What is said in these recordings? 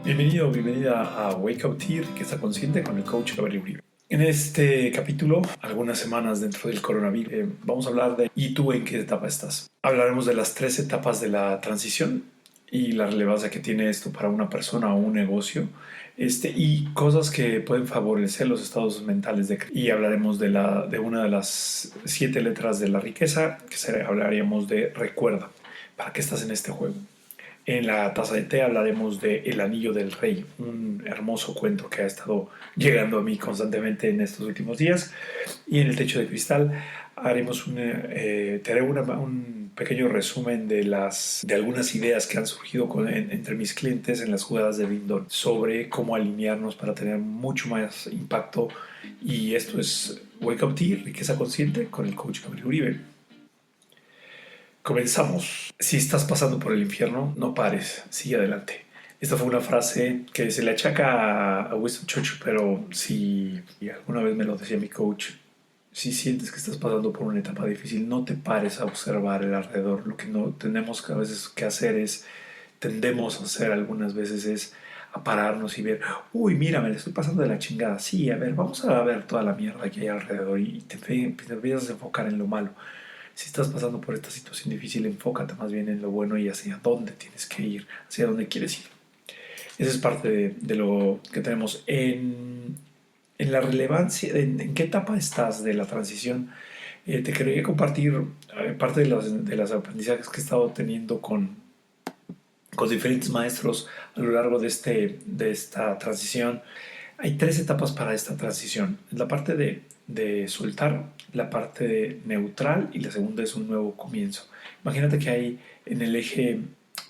Bienvenido o bienvenida a Wake Up Tea, Riqueza Consciente con el coach Gabriel Uribe. En este capítulo, algunas semanas dentro del coronavirus, vamos a hablar de ¿y tú en qué etapa estás? Hablaremos de las 3 etapas de la transición y la relevancia que tiene esto para una persona o un negocio, y cosas que pueden favorecer los estados mentales y hablaremos de una de las 7 letras de la riqueza, hablaríamos de recuerda, ¿para qué estás en este juego? En la taza de té hablaremos de El Anillo del Rey, un hermoso cuento que ha estado llegando a mí constantemente en estos últimos días. Y en el techo de cristal te haré un pequeño resumen de algunas ideas que han surgido entre mis clientes en las jugadas de Bindon sobre cómo alinearnos para tener mucho más impacto. Y esto es Wake Up Tea, Riqueza Consciente con el coach Gabriel Uribe. Comenzamos. Si estás pasando por el infierno, no pares, sigue adelante. Esta fue una frase que se le achaca a Winston Churchill, pero si alguna vez me lo decía mi coach, si sientes que estás pasando por una etapa difícil, no te pares a observar el alrededor. Lo que no tenemos a veces que hacer tendemos a hacer algunas veces es a pararnos y ver, uy, mira, me le estoy pasando de la chingada. Sí, a ver, vamos a ver toda la mierda que hay alrededor y te empiezas a enfocar en lo malo. Si estás pasando por esta situación difícil, enfócate más bien en lo bueno y hacia dónde tienes que ir, hacia dónde quieres ir. Esa es parte de lo que tenemos en la relevancia, en qué etapa estás de la transición. Te quería compartir parte de las aprendizajes que he estado teniendo con diferentes maestros a lo largo de esta transición. Hay 3 etapas para esta transición. La parte de soltar, la parte de neutral y la segunda es un nuevo comienzo. Imagínate que hay en el eje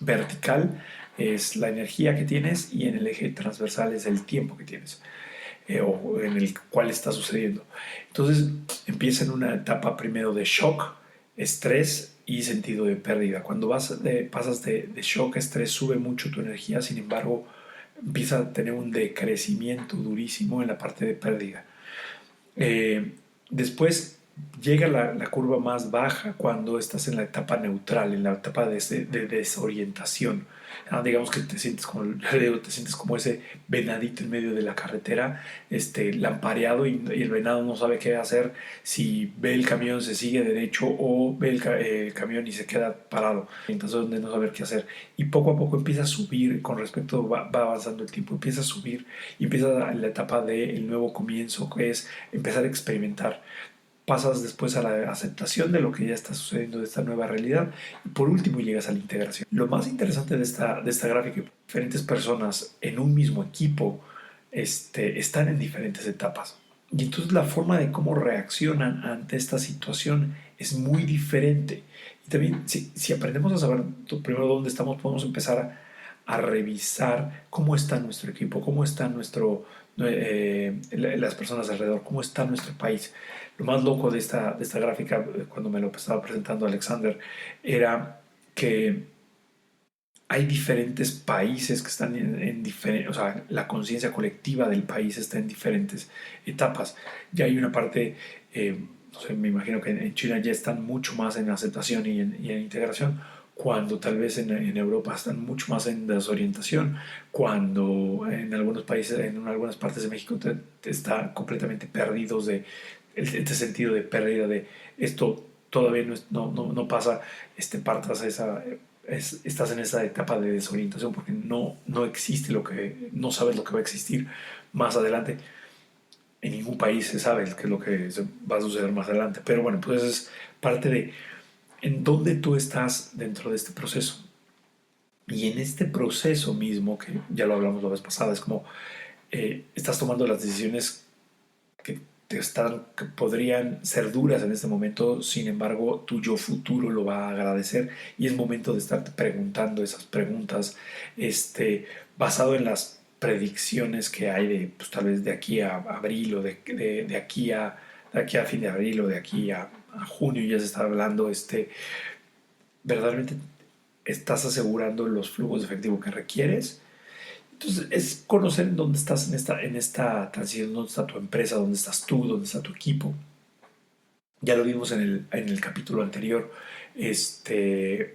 vertical es la energía que tienes y en el eje transversal es el tiempo que tienes o en el cual está sucediendo. Entonces empieza en una etapa primero de shock, estrés y sentido de pérdida. Cuando pasas de shock a estrés sube mucho tu energía, sin embargo empieza a tener un decrecimiento durísimo en la parte de pérdida. Después llega la curva más baja cuando estás en la etapa neutral, en la etapa de desorientación. Digamos que te sientes como ese venadito en medio de la carretera, lampareado y el venado no sabe qué hacer, si ve el camión se sigue derecho o ve el camión y se queda parado, entonces donde no saber qué hacer, y poco a poco empieza a subir con respecto, va avanzando el tiempo, empieza a subir y empieza la etapa del nuevo comienzo, que es empezar a experimentar. Pasas después a la aceptación de lo que ya está sucediendo, de esta nueva realidad, y por último llegas a la integración. Lo más interesante de esta gráfica es que diferentes personas en un mismo equipo están en diferentes etapas. Y entonces la forma de cómo reaccionan ante esta situación es muy diferente. Y también si aprendemos a saber primero dónde estamos, podemos empezar a revisar cómo está nuestro equipo, cómo está las personas alrededor, cómo está nuestro país. Lo más loco de esta gráfica, cuando me lo estaba presentando Alexander, era que hay diferentes países que están en diferentes, o sea, la conciencia colectiva del país está en diferentes etapas. Ya hay una parte, no sé, me imagino que en China ya están mucho más en aceptación y en integración, cuando tal vez en Europa están mucho más en desorientación, cuando en algunos países, en algunas partes de México te está completamente perdidos de este sentido de pérdida de esto todavía no pasa, partas estás en esa etapa de desorientación porque no existe no sabes lo que va a existir más adelante. En ningún país se sabe qué es lo que va a suceder más adelante, pero bueno, pues es parte de en dónde tú estás dentro de este proceso. Y en este proceso mismo, que ya lo hablamos la vez pasada, es como estás tomando las decisiones que que podrían ser duras en este momento, sin embargo, tu yo futuro lo va a agradecer y es momento de estarte preguntando esas preguntas, basado en las predicciones que hay de, pues, tal vez de aquí a abril o de aquí a fin de abril o de aquí a junio ya se está hablando, verdaderamente estás asegurando los flujos de efectivo que requieres. Entonces es conocer en dónde estás en esta transición, dónde está tu empresa, dónde estás tú, dónde está tu equipo. Ya lo vimos en el capítulo anterior,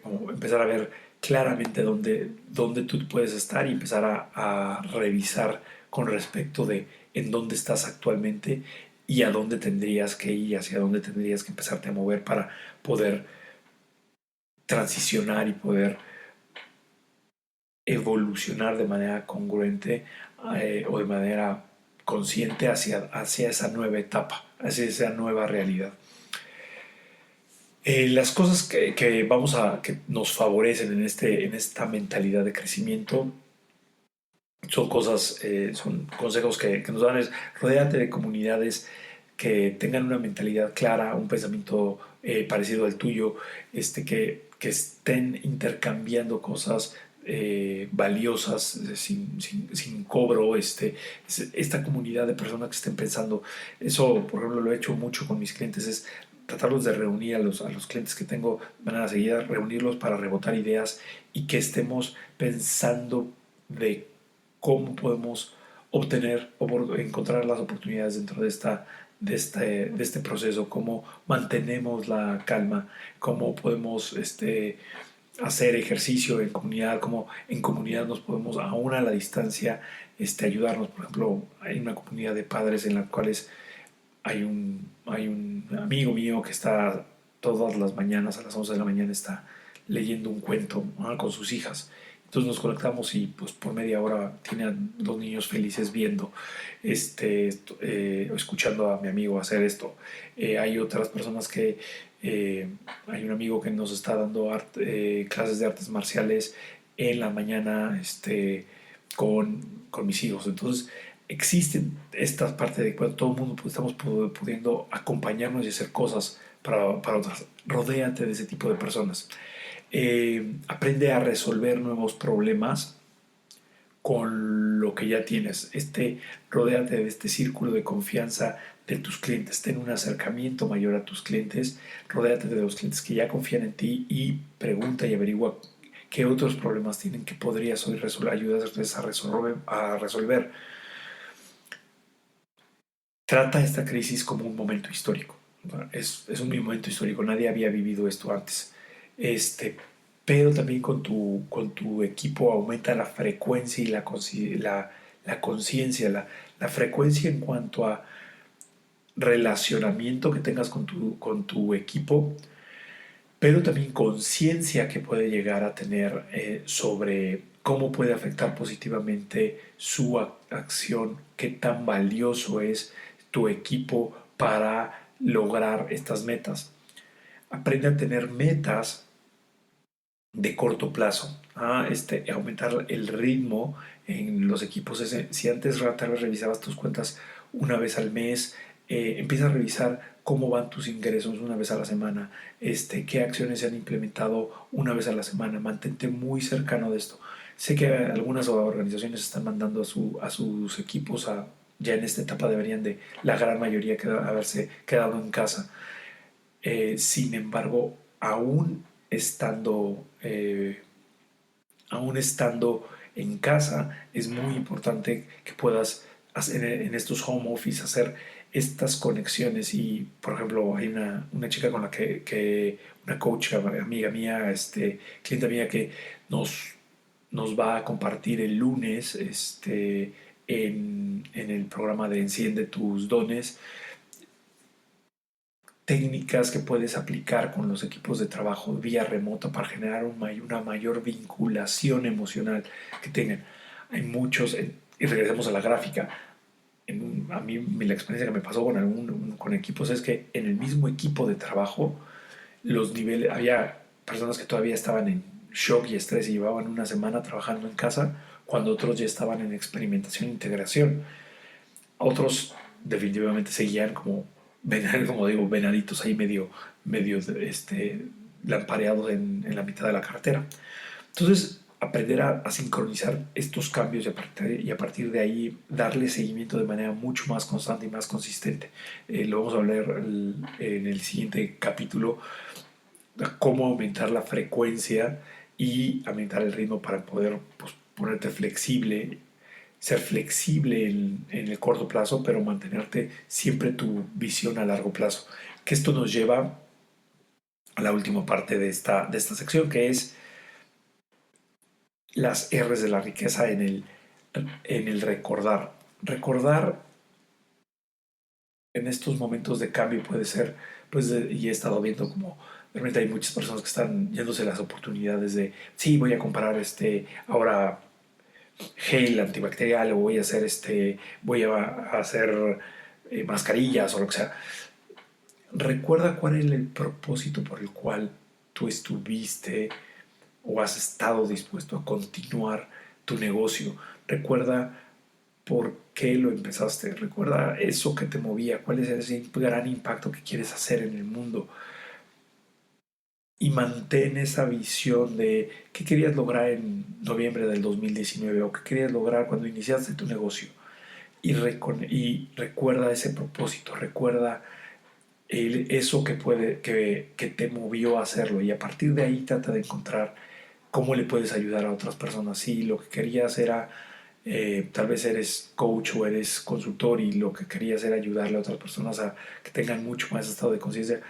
como empezar a ver claramente dónde tú puedes estar y empezar a revisar con respecto de en dónde estás actualmente y a dónde tendrías que ir, hacia dónde tendrías que empezarte a mover para poder transicionar y poder evolucionar de manera congruente o de manera consciente hacia esa nueva etapa, hacia esa nueva realidad. Las cosas que nos favorecen en esta mentalidad de crecimiento son consejos que nos dan es rodéate de comunidades que tengan una mentalidad clara, un pensamiento parecido al tuyo, que estén intercambiando cosas valiosas sin cobro, esta comunidad de personas que estén pensando. Eso, por ejemplo, lo he hecho mucho con mis clientes, es tratarlos de reunir a los clientes que tengo de manera seguida, reunirlos para rebotar ideas y que estemos pensando de cómo podemos obtener o encontrar las oportunidades dentro de este proceso, cómo mantenemos la calma, cómo podemos hacer ejercicio en comunidad, cómo en comunidad nos podemos, aún a la distancia, ayudarnos. Por ejemplo, hay una comunidad de padres en las cuales hay un amigo mío que está todas las mañanas, a las 11 de la mañana, está leyendo un cuento, ¿no?, con sus hijas. Entonces nos conectamos y pues por media hora tiene a dos niños felices viendo, escuchando a mi amigo hacer esto. Hay otras personas hay un amigo que nos está dando clases de artes marciales en la mañana con mis hijos. Entonces existe esta parte de cuando todo el mundo estamos pudiendo acompañarnos y hacer cosas para otras. Rodéate de ese tipo de personas. Aprende a resolver nuevos problemas con lo que ya tienes. Rodéate de este círculo de confianza de tus clientes. Ten un acercamiento mayor a tus clientes. Rodéate de los clientes que ya confían en ti y pregunta y averigua qué otros problemas tienen que podrías hoy ayudarles a resolver. Trata esta crisis como un momento histórico. Es un momento histórico, nadie había vivido esto antes. Pero también con tu equipo aumenta la frecuencia y la conciencia, la frecuencia en cuanto a relacionamiento que tengas con tu equipo, pero también conciencia que puede llegar a tener sobre cómo puede afectar positivamente su acción, qué tan valioso es tu equipo para lograr estas metas. Aprende a tener metas de corto plazo, aumentar el ritmo en los equipos. Si antes tal vez revisabas tus cuentas una vez al mes, empieza a revisar cómo van tus ingresos una vez a la semana, qué acciones se han implementado una vez a la semana. Mantente muy cercano de esto. Sé que algunas organizaciones están mandando a sus equipos ya en esta etapa deberían de la gran mayoría haberse quedado en casa. Sin embargo, aún estando en casa, es muy importante que puedas hacer en estos home office, hacer estas conexiones. Y, por ejemplo, hay una chica con la una coach, amiga mía, cliente mía, que nos va a compartir el lunes en el programa de Enciende tus dones técnicas que puedes aplicar con los equipos de trabajo vía remota para generar una mayor vinculación emocional que tengan. Hay muchos, y regresemos a la gráfica. A mí la experiencia que me pasó con equipos es que en el mismo equipo de trabajo los niveles, había personas que todavía estaban en shock y estrés y llevaban una semana trabajando en casa, cuando otros ya estaban en experimentación e integración. Otros definitivamente seguían como digo, venaditos ahí medio lampareados en la mitad de la carretera. Entonces, aprender a sincronizar estos cambios y a partir de ahí darle seguimiento de manera mucho más constante y más consistente. Lo vamos a hablar en el siguiente capítulo, cómo aumentar la frecuencia y aumentar el ritmo para poder pues, ponerte flexible, ser flexible en el corto plazo, pero mantenerte siempre tu visión a largo plazo. Que esto nos lleva a la última parte de esta sección, que es las R's de la riqueza en el recordar. Recordar en estos momentos de cambio puede ser, pues, y he estado viendo como realmente hay muchas personas que están yéndose las oportunidades de, sí, voy a comprar ahora gel antibacterial o voy a hacer voy a hacer mascarillas o lo que sea. Recuerda cuál es el propósito por el cual tú estuviste o has estado dispuesto a continuar tu negocio. Recuerda por qué lo empezaste. Recuerda eso que te movía, cuál es ese gran impacto que quieres hacer en el mundo. Y mantén esa visión de qué querías lograr en noviembre del 2019 o qué querías lograr cuando iniciaste tu negocio. Y recuerda ese propósito, recuerda eso que te movió a hacerlo. Y a partir de ahí trata de encontrar cómo le puedes ayudar a otras personas. Si lo que querías era, tal vez eres coach o eres consultor y lo que querías era ayudarle a otras personas a que tengan mucho más estado de conciencia,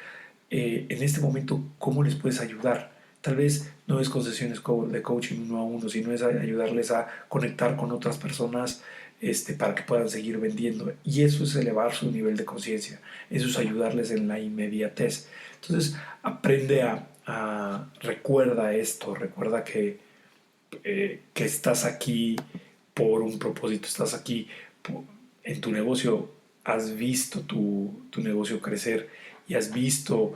en este momento, ¿cómo les puedes ayudar? Tal vez no es con sesiones de coaching uno a uno, sino es ayudarles a conectar con otras personas para que puedan seguir vendiendo. Y eso es elevar su nivel de conciencia. Eso es ayudarles en la inmediatez. Entonces, aprende recuerda esto, recuerda que estás aquí por un propósito, estás aquí en tu negocio, has visto tu negocio crecer y has visto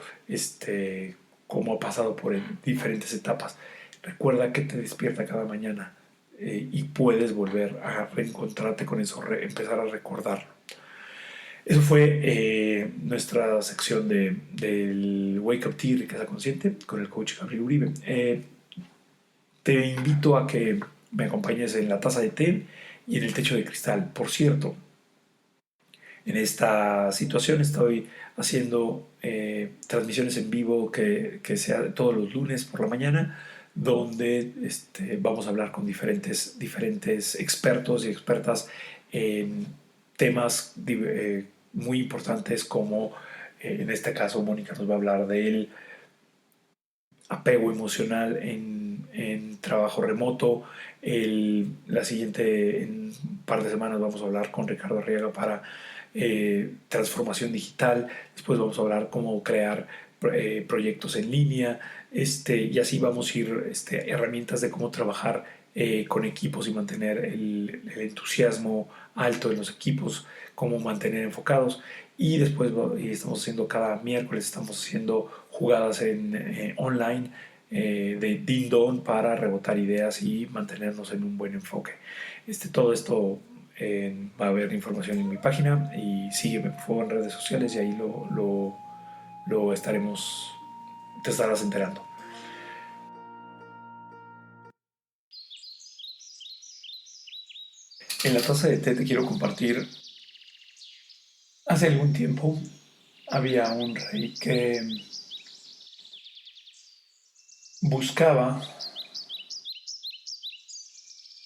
cómo ha pasado por diferentes etapas. Recuerda que te despierta cada mañana y puedes volver a reencontrarte con eso, empezar a recordar. Eso fue nuestra sección del Wake Up Tea Riqueza Consciente con el coach Gabriel Uribe. Te invito a que me acompañes en la taza de té y en el techo de cristal. Por cierto, en esta situación estoy haciendo transmisiones en vivo que sea todos los lunes por la mañana, donde vamos a hablar con diferentes expertos y expertas en temas muy importantes como en este caso Mónica nos va a hablar del apego emocional en trabajo remoto. En un par de semanas vamos a hablar con Ricardo Arriaga para transformación digital. Después vamos a hablar cómo crear proyectos en línea. Y así vamos a ir herramientas de cómo trabajar con equipos y mantener el entusiasmo alto en los equipos, cómo mantener enfocados. Y después y estamos haciendo cada miércoles, estamos haciendo jugadas online de Ding Dong para rebotar ideas y mantenernos en un buen enfoque. Todo esto va a haber información en mi página y sígueme por favor en redes sociales y ahí lo estaremos, te estarás enterando. En la taza de té te quiero compartir, hace algún tiempo había un rey que buscaba,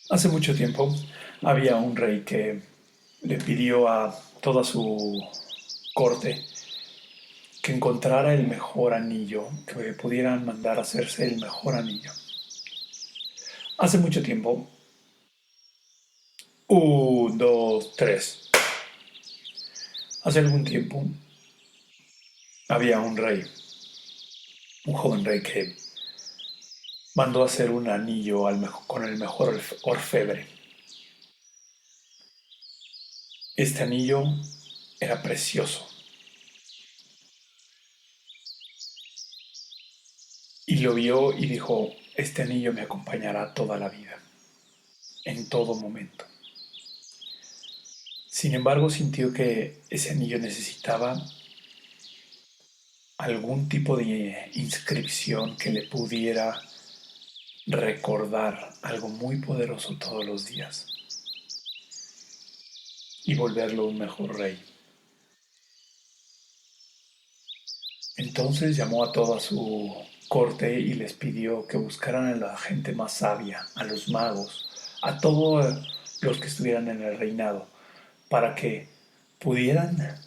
hace mucho tiempo había un rey que le pidió a toda su corte que encontrara el mejor anillo, que pudieran mandar a hacerse el mejor anillo. Hace mucho tiempo, un, dos, tres, hace algún tiempo había un rey, un joven rey que mandó a hacer un anillo con el mejor orfebre. Este anillo era precioso y lo vio y dijo, este anillo me acompañará toda la vida, en todo momento. Sin embargo, sintió que ese anillo necesitaba algún tipo de inscripción que le pudiera recordar algo muy poderoso todos los días y volverlo un mejor rey. Entonces llamó a toda su corte y les pidió que buscaran a la gente más sabia, a los magos, a todos los que estuvieran en el reinado, para que pudieran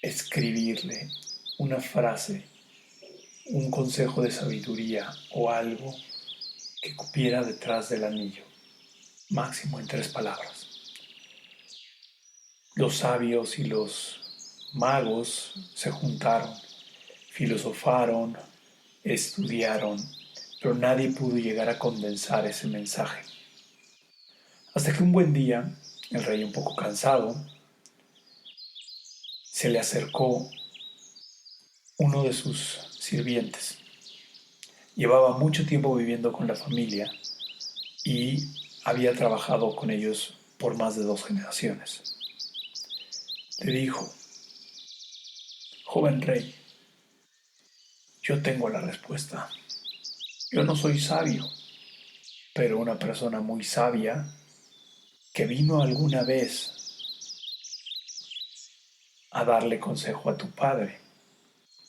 escribirle una frase, un consejo de sabiduría o algo que cupiera detrás del anillo, máximo en 3 palabras. Los sabios y los magos se juntaron, filosofaron, estudiaron, pero nadie pudo llegar a condensar ese mensaje. Hasta que un buen día, el rey un poco cansado, se le acercó uno de sus sirvientes. Llevaba mucho tiempo viviendo con la familia y había trabajado con ellos por más de 2 generaciones. Le dijo: joven rey, yo tengo la respuesta. Yo no soy sabio, pero una persona muy sabia que vino alguna vez a darle consejo a tu padre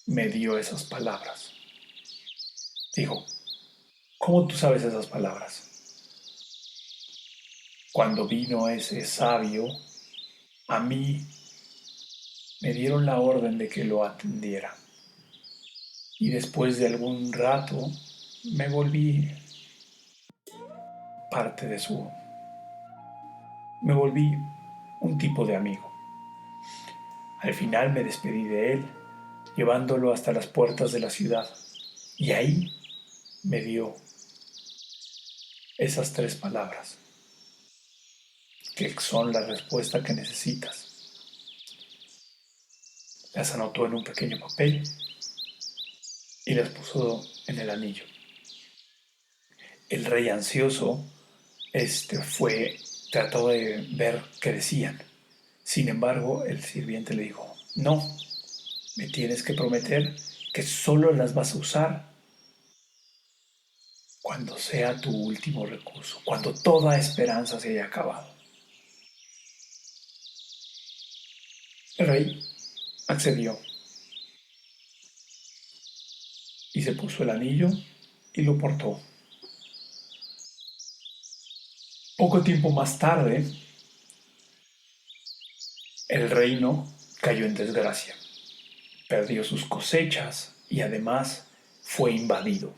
me dio esas palabras. Dijo: ¿cómo tú sabes esas palabras? Cuando vino ese sabio, a mí me dieron la orden de que lo atendiera. Y después de algún rato me volví parte de su... Me volví un tipo de amigo. Al final me despedí de él, llevándolo hasta las puertas de la ciudad. Y ahí me dio esas 3 palabras, que son la respuesta que necesitas. Las anotó en un pequeño papel y las puso en el anillo. El rey ansioso trató de ver qué decían. Sin embargo, el sirviente le dijo: no, me tienes que prometer que solo las vas a usar cuando sea tu último recurso, cuando toda esperanza se haya acabado. El rey accedió y se puso el anillo y lo portó. Poco tiempo más tarde, el reino cayó en desgracia, perdió sus cosechas y además fue invadido.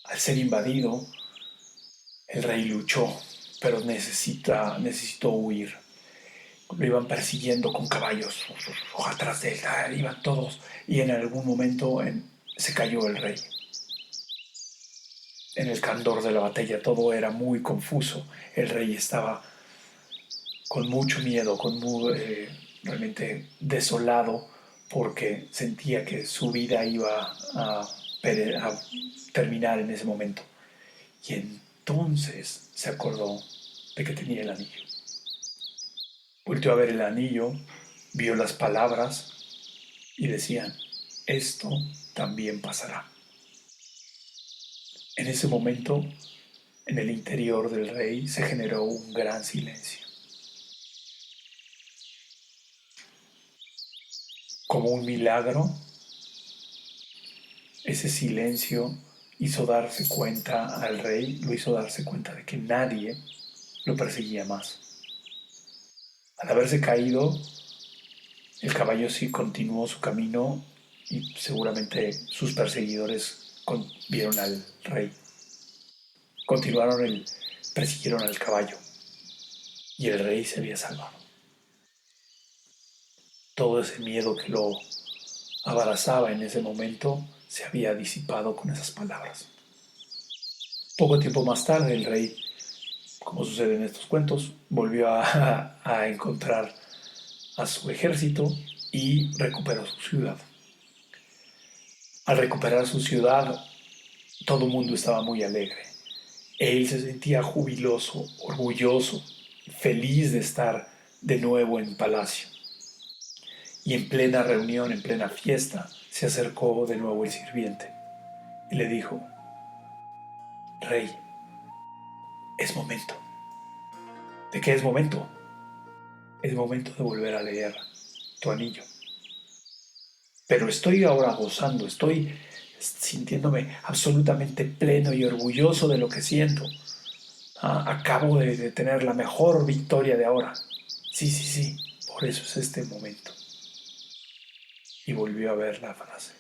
Al ser invadido, el rey luchó, pero necesitó huir. Lo iban persiguiendo con caballos atrás de él, iban todos, y en algún momento se cayó el rey. En el candor de la batalla todo era muy confuso. El rey estaba con mucho miedo, realmente desolado, porque sentía que su vida iba a terminar en ese momento. Y entonces se acordó de que tenía el anillo. Volteó a ver el anillo, vio las palabras y decían: esto también pasará. En ese momento, en el interior del rey se generó un gran silencio. Como un milagro, ese silencio hizo darse cuenta al rey, lo hizo darse cuenta de que nadie lo perseguía más. Al haberse caído, el caballo sí continuó su camino y seguramente sus perseguidores vieron al rey. Persiguieron al caballo y el rey se había salvado. Todo ese miedo que lo abrazaba en ese momento se había disipado con esas palabras. Poco tiempo más tarde, el rey, como sucede en estos cuentos, volvió a encontrar a su ejército y recuperó su ciudad. Al recuperar su ciudad, todo el mundo estaba muy alegre. Él se sentía jubiloso, orgulloso, feliz de estar de nuevo en palacio. Y en plena reunión, en plena fiesta, se acercó de nuevo el sirviente y le dijo: rey, es momento. ¿De qué es momento? Es momento de volver a leer tu anillo. Pero estoy ahora gozando, estoy sintiéndome absolutamente pleno y orgulloso de lo que siento. Acabo de tener la mejor victoria de ahora. Sí, sí, sí, por eso es este momento. Y volvió a ver la frase: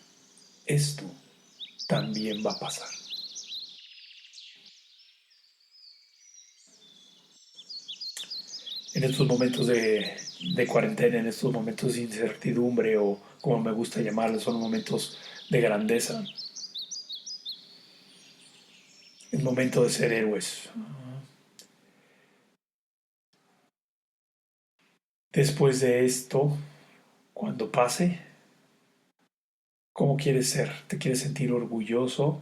esto también va a pasar. en estos momentos de cuarentena, en estos momentos de incertidumbre o como me gusta llamarlos, son momentos de grandeza. Es momento de ser héroes. Después de esto, cuando pase, ¿cómo quieres ser? ¿Te quieres sentir orgulloso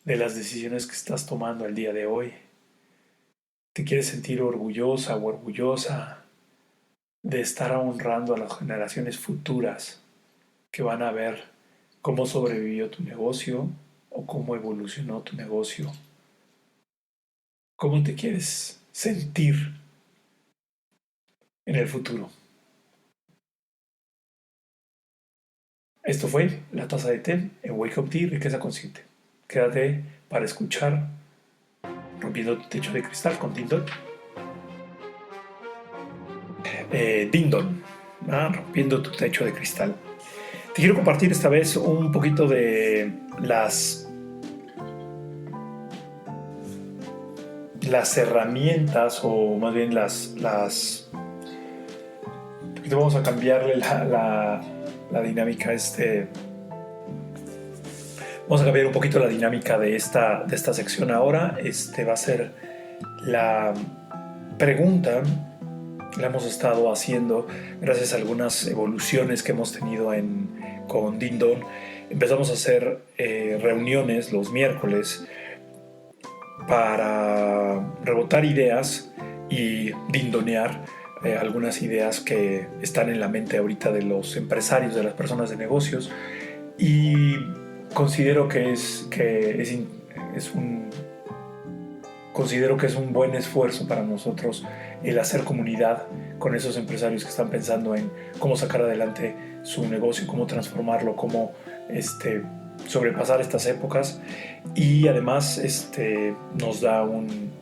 de las decisiones que estás tomando el día de hoy? ¿Te quieres sentir orgullosa o orgullosa de estar honrando a las generaciones futuras que van a ver cómo sobrevivió tu negocio o cómo evolucionó tu negocio? ¿Cómo te quieres sentir en el futuro? Esto fue La Taza de Té en Wake Up Tea Riqueza Consciente. Quédate para escuchar Rompiendo tu Techo de Cristal con Dindon. Dindon, Rompiendo tu Techo de Cristal. Te quiero compartir esta vez un poquito de las herramientas, o más bien vamos a cambiarle la dinámica. Vamos a cambiar un poquito la dinámica de esta sección ahora. Va a ser la pregunta. La hemos estado haciendo gracias a algunas evoluciones que hemos tenido con Dindon. Empezamos a hacer reuniones los miércoles para rebotar ideas y dindonear algunas ideas que están en la mente ahorita de los empresarios, de las personas de negocios, y considero que es un buen esfuerzo para nosotros el hacer comunidad con esos empresarios que están pensando en cómo sacar adelante su negocio, cómo transformarlo, cómo sobrepasar estas épocas, y además nos da un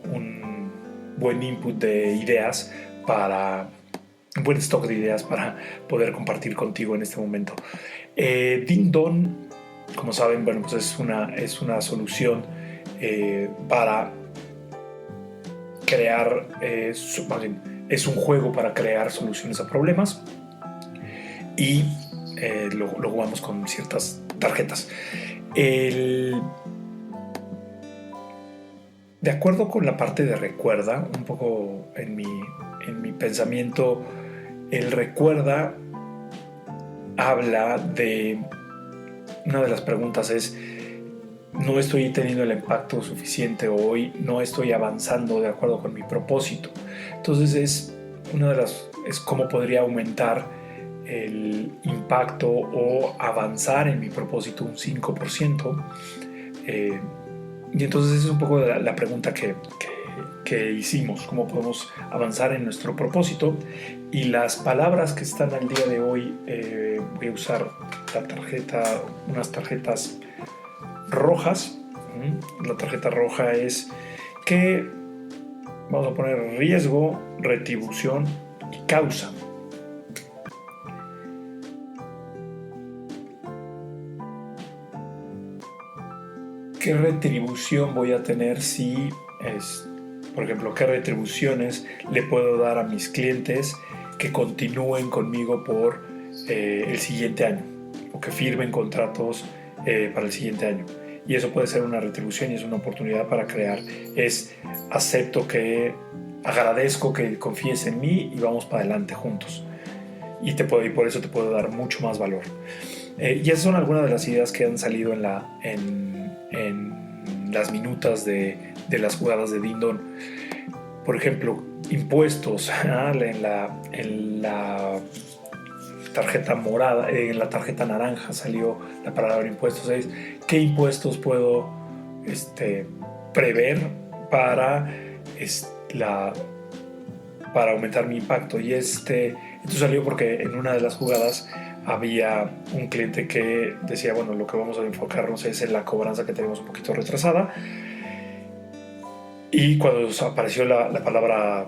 buen input de ideas, un buen stock de ideas para poder compartir contigo en este momento. Dindon, como saben, bueno, pues es una solución para crear, es un juego para crear soluciones a problemas, y lo jugamos con ciertas tarjetas. De acuerdo con la parte de recuerda, un poco en mi pensamiento, el recuerda habla de, una de las preguntas es: no estoy teniendo el impacto suficiente hoy, no estoy avanzando de acuerdo con mi propósito. Entonces es cómo podría aumentar el impacto o avanzar en mi propósito un 5%. Y entonces esa es un poco la pregunta que hicimos: cómo podemos avanzar en nuestro propósito. Y las palabras que están al día de hoy, voy a usar unas tarjetas rojas. La tarjeta roja es que vamos a poner riesgo, retribución y causa. ¿Qué retribución voy a tener por ejemplo, qué retribuciones le puedo dar a mis clientes que continúen conmigo por el siguiente año, o que firmen contratos para el siguiente año? Y eso puede ser una retribución y es una oportunidad para crear. Agradezco que confíes en mí y vamos para adelante juntos. Y por eso te puedo dar mucho más valor. Y esas son algunas de las ideas que han salido en las minutas de las jugadas de Dindon. Por ejemplo, impuestos. En la tarjeta morada, en la tarjeta naranja salió la palabra impuestos. ¿Qué impuestos puedo prever para aumentar mi impacto? Y esto salió porque en una de las jugadas había un cliente que decía: bueno, lo que vamos a enfocarnos es en la cobranza, que tenemos un poquito retrasada. Y cuando apareció la palabra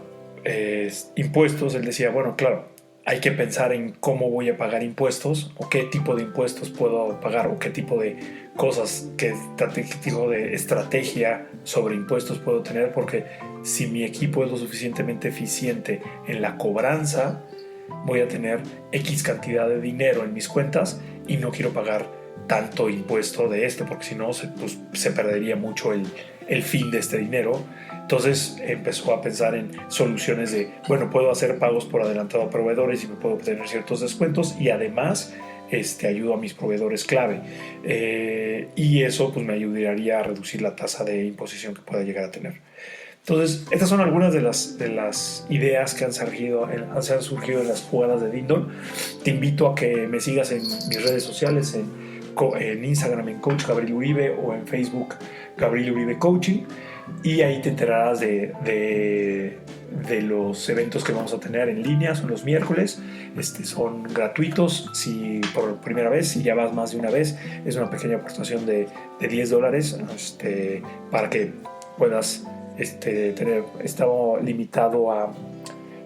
impuestos, él decía: bueno, claro, hay que pensar en cómo voy a pagar impuestos, o qué tipo de impuestos puedo pagar, o qué tipo de cosas, qué tipo de estrategia sobre impuestos puedo tener, porque si mi equipo es lo suficientemente eficiente en la cobranza, voy a tener X cantidad de dinero en mis cuentas y no quiero pagar tanto impuesto de esto, porque si no se perdería mucho el fin de este dinero. Entonces empezó a pensar en soluciones de, bueno, puedo hacer pagos por adelantado a proveedores y me puedo obtener ciertos descuentos, y además ayudo a mis proveedores clave, y eso pues me ayudaría a reducir la tasa de imposición que pueda llegar a tener. Entonces, estas son algunas de las ideas que han surgido en las jugadas de Dindon. Te invito a que me sigas en mis redes sociales, en Instagram en Coach Gabriel Uribe, o en Facebook Gabriel Uribe Coaching, y ahí te enterarás de los eventos que vamos a tener en línea. Son los miércoles, son gratuitos. Si por primera vez, si ya vas más de una vez, es una pequeña aportación de $10, para que puedas tener. Estaba limitado a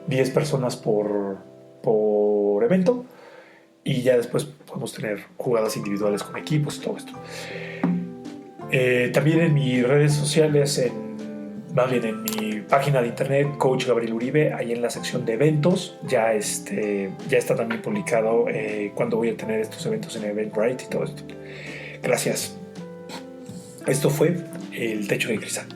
10 personas por evento, y ya después podemos tener jugadas individuales con equipos y todo esto. También en mis redes sociales, más bien en mi página de internet, Coach Gabriel Uribe, ahí en la sección de eventos, ya está también publicado cuándo voy a tener estos eventos en Eventbrite y todo esto. Gracias. Esto fue El Techo de Cristal.